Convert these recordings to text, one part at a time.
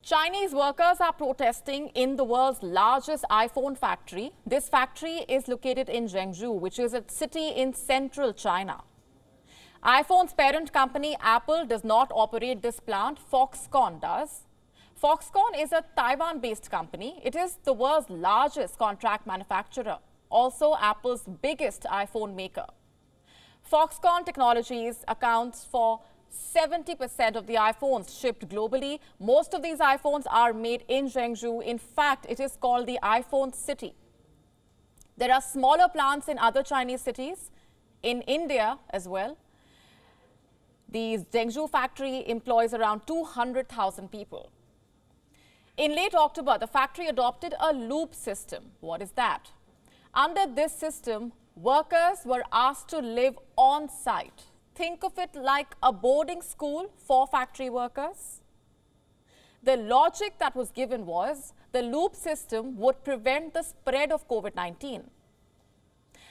Chinese workers are protesting in the world's largest iPhone factory. This factory is located in Zhengzhou, which is a city in central China. iPhone's parent company Apple does not operate this plant, Foxconn does. Foxconn is a Taiwan-based company. It is the world's largest contract manufacturer, also Apple's biggest iPhone maker. Foxconn Technologies accounts for 70% of the iPhones shipped globally. Most of these iPhones are made in Zhengzhou. In fact, it is called the iPhone city. There are smaller plants in other Chinese cities, in India as well. The Zhengzhou factory employs around 200,000 people. In late October, the factory adopted a loop system. What is that? Under this system, workers were asked to live on site. Think of it like a boarding school for factory workers. The logic that was given was the loop system would prevent the spread of COVID-19.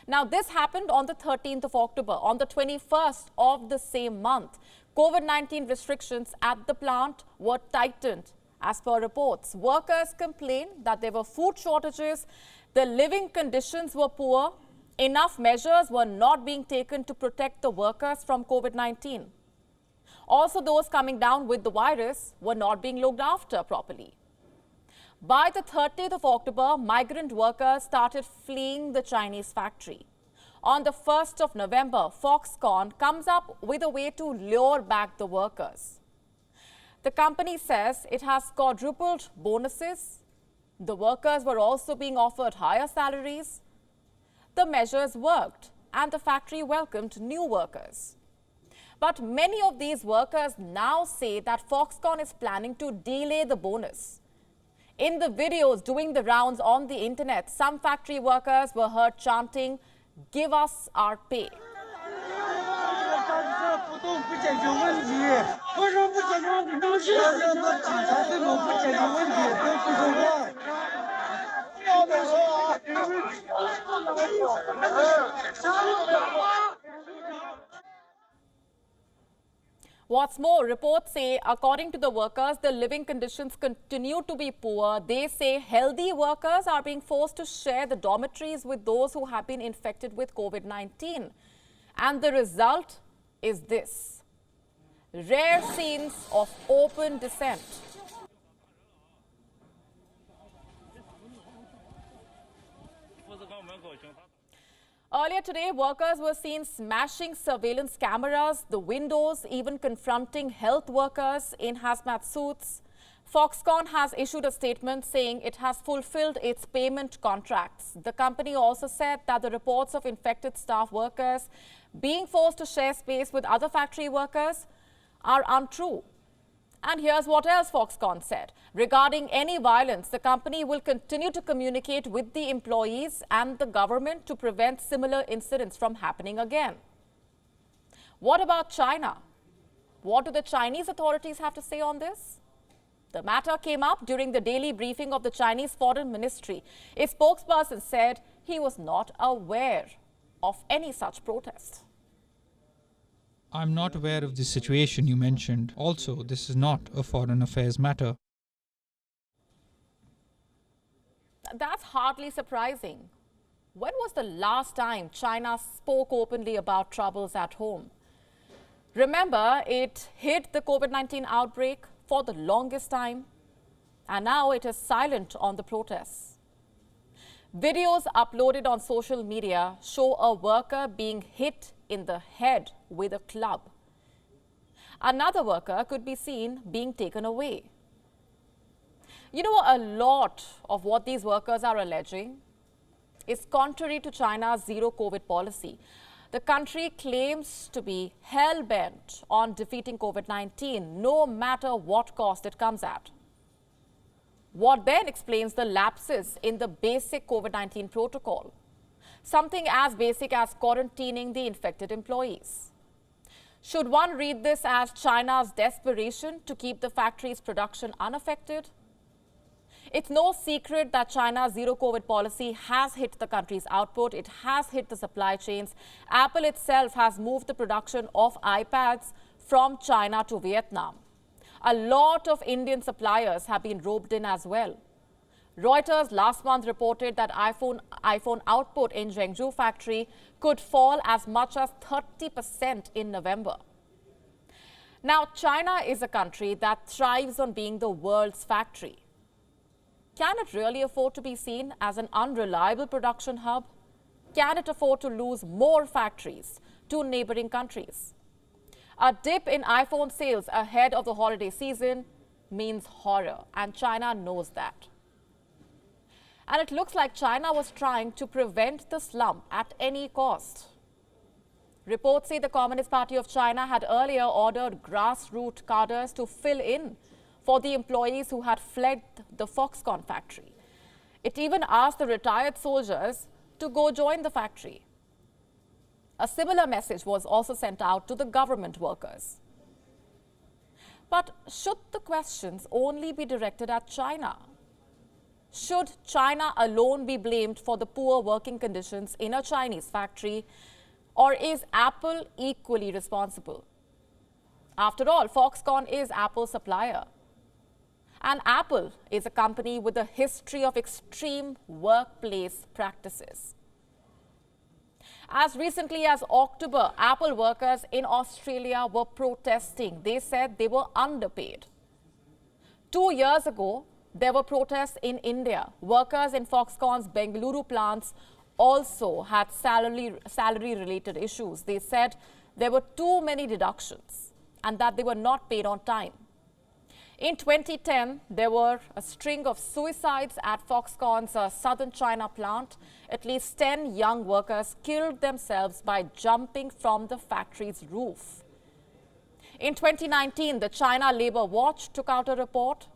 Now, this happened on the 13th of October. On the 21st of the same month, COVID-19 restrictions at the plant were tightened. As per reports, workers complained that there were food shortages, the living conditions were poor, enough measures were not being taken to protect the workers from COVID-19. Also, those coming down with the virus were not being looked after properly. By the 30th of October, migrant workers started fleeing the Chinese factory. On the 1st of November, Foxconn comes up with a way to lure back the workers. The company says it has quadrupled bonuses. The workers were also being offered higher salaries. The measures worked and the factory welcomed new workers. But many of these workers now say that Foxconn is planning to delay the bonus. In the videos doing the rounds on the internet, some factory workers were heard chanting, "Give us our pay." What's more, reports say, according to the workers, the living conditions continue to be poor. They say healthy workers are being forced to share the dormitories with those who have been infected with COVID-19. And the result is this: rare scenes of open dissent. Earlier today, workers were seen smashing surveillance cameras, the windows, even confronting health workers in hazmat suits. Foxconn has issued a statement saying it has fulfilled its payment contracts. The company also said that the reports of infected staff workers being forced to share space with other factory workers are untrue. And here's what else Foxconn said. Regarding any violence, the company will continue to communicate with the employees and the government to prevent similar incidents from happening again. What about China? What do the Chinese authorities have to say on this? The matter came up during the daily briefing of the Chinese Foreign Ministry. A spokesperson said he was not aware of any such protest. I'm not aware of the situation you mentioned. Also, this is not a foreign affairs matter. That's hardly surprising. When was the last time China spoke openly about troubles at home? Remember, it hid the COVID-19 outbreak for the longest time, and now it is silent on the protests. Videos uploaded on social media show a worker being hit in the head with a club. Another worker could be seen being taken away. You know, a lot of what these workers are alleging is contrary to China's zero COVID policy. The country claims to be hell-bent on defeating COVID-19, no matter what cost it comes at. What then explains the lapses in the basic COVID-19 protocol? Something as basic as quarantining the infected employees. Should one read this as China's desperation to keep the factory's production unaffected? It's no secret that China's zero COVID policy has hit the country's output. It has hit the supply chains. Apple itself has moved the production of iPads from China to Vietnam. A lot of Indian suppliers have been roped in as well. Reuters last month reported that iPhone output in Zhengzhou factory could fall as much as 30% in November. Now, China is a country that thrives on being the world's factory. Can it really afford to be seen as an unreliable production hub? Can it afford to lose more factories to neighboring countries? A dip in iPhone sales ahead of the holiday season means horror, and China knows that. And it looks like China was trying to prevent the slump at any cost. Reports say the Communist Party of China had earlier ordered grassroots cadres to fill in for the employees who had fled the Foxconn factory. It even asked the retired soldiers to go join the factory. A similar message was also sent out to the government workers. But should the questions only be directed at China? Should China alone be blamed for the poor working conditions in a Chinese factory, or is Apple equally responsible? After all, Foxconn is Apple's supplier. And Apple is a company with a history of extreme workplace practices. As recently as October, Apple workers in Australia were protesting. They said they were underpaid. 2 years ago, there were protests in India. Workers in Foxconn's Bengaluru plants also had salary-related issues. They said there were too many deductions and that they were not paid on time. In 2010, there were a string of suicides at Foxconn's southern China plant. At least 10 young workers killed themselves by jumping from the factory's roof. In 2019, the China Labour Watch took out a report.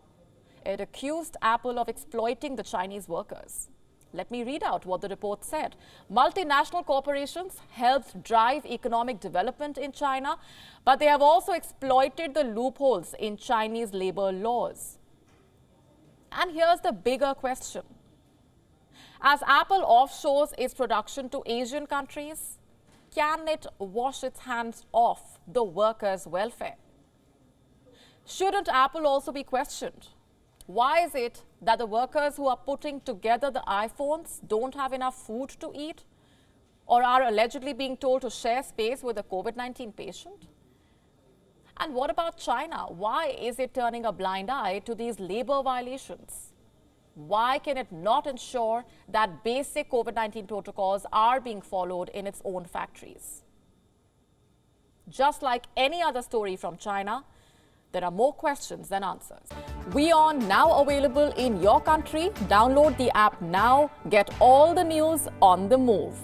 It accused Apple of exploiting the Chinese workers. Let me read out what the report said. Multinational corporations helped drive economic development in China, but they have also exploited the loopholes in Chinese labor laws. And here's the bigger question. As Apple offshores its production to Asian countries, can it wash its hands off the workers' welfare? Shouldn't Apple also be questioned? Why is it that the workers who are putting together the iPhones don't have enough food to eat or are allegedly being told to share space with a COVID-19 patient? And what about China? Why is it turning a blind eye to these labor violations? Why can it not ensure that basic COVID-19 protocols are being followed in its own factories? Just like any other story from China, there are more questions than answers. WION now available in your country. Download the app now. Get all the news on the move.